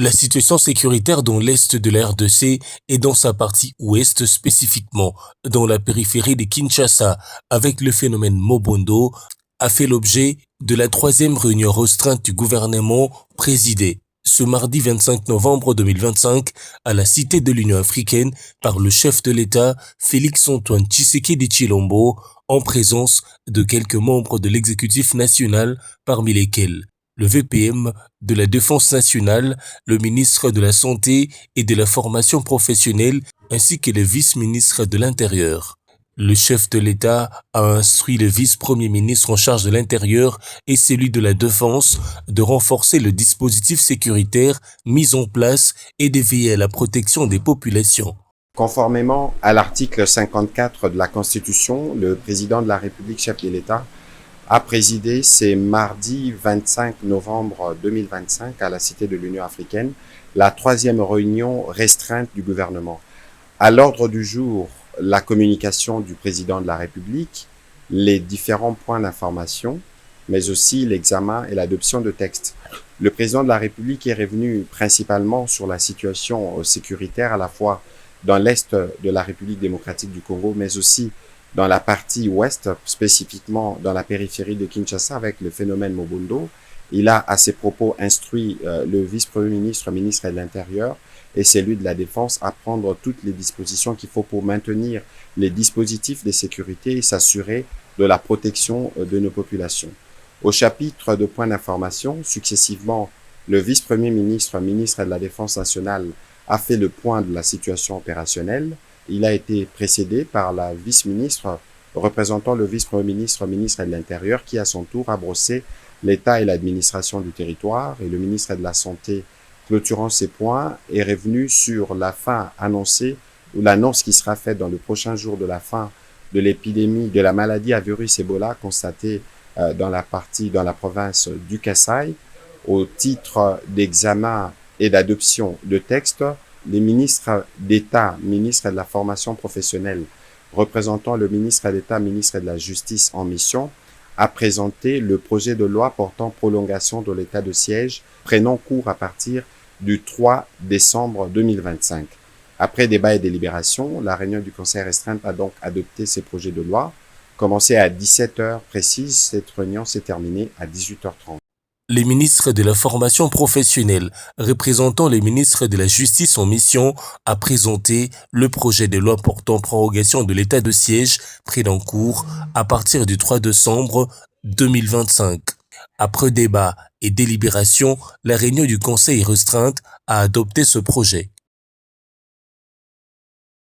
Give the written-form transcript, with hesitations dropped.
La situation sécuritaire dans l'est de la RDC et dans sa partie ouest spécifiquement, dans la périphérie de Kinshasa, avec le phénomène Mobondo, a fait l'objet de la troisième réunion restreinte du gouvernement présidée ce mardi 25 novembre 2025 à la Cité de l'Union africaine par le chef de l'État Félix-Antoine Tshisekedi Tshilombo en présence de quelques membres de l'exécutif national parmi lesquels le VPM de la Défense nationale, le ministre de la Santé et de la Formation professionnelle ainsi que le vice-ministre de l'Intérieur. Le chef de l'État a instruit le vice-premier ministre en charge de l'Intérieur et celui de la Défense de renforcer le dispositif sécuritaire mis en place et de veiller à la protection des populations. Conformément à l'article 54 de la Constitution, le président de la République, chef de l'État, a présidé ce mardi 25 novembre 2025 à la Cité de l'Union africaine la troisième réunion restreinte du gouvernement. À l'ordre du jour, la communication du président de la République, les différents points d'information, mais aussi l'examen et l'adoption de textes. Le président de la République est revenu principalement sur la situation sécuritaire à la fois dans l'est de la République démocratique du Congo, mais aussi dans la partie ouest, spécifiquement dans la périphérie de Kinshasa avec le phénomène Mobondo. Il a à ses propos instruit le vice-premier ministre, ministre de l'Intérieur et celui de la Défense à prendre toutes les dispositions qu'il faut pour maintenir les dispositifs de sécurité et s'assurer de la protection de nos populations. Au chapitre de points d'information, successivement, le vice-premier ministre, ministre de la Défense nationale a fait le point de la situation opérationnelle. Il a été précédé par la vice-ministre représentant le vice-premier ministre, ministre de l'Intérieur, qui à son tour a brossé l'État et l'administration du territoire, et le ministre de la Santé, clôturant ces points, est revenu sur la fin annoncée ou l'annonce qui sera faite dans le prochain jour de la fin de l'épidémie de la maladie à virus Ebola constatée dans la province du Kasaï. Au titre d'examen et d'adoption de textes, les ministres d'État, ministres de la Formation professionnelle, représentant le ministre d'État, ministre de la Justice en mission, a présenté le projet de loi portant prolongation de l'état de siège prenant cours à partir du 3 décembre 2025. Après débat et délibération, la réunion du Conseil restreint a donc adopté ces projets de loi. Commencé à 17h précise, cette réunion s'est terminée à 18h30. Les ministres de la Formation professionnelle, représentant les ministres de la Justice en mission, a présenté le projet de loi portant prorogation de l'état de siège pris en cours à partir du 3 décembre 2025. Après débat et délibération, la réunion du Conseil restreinte a adopté ce projet.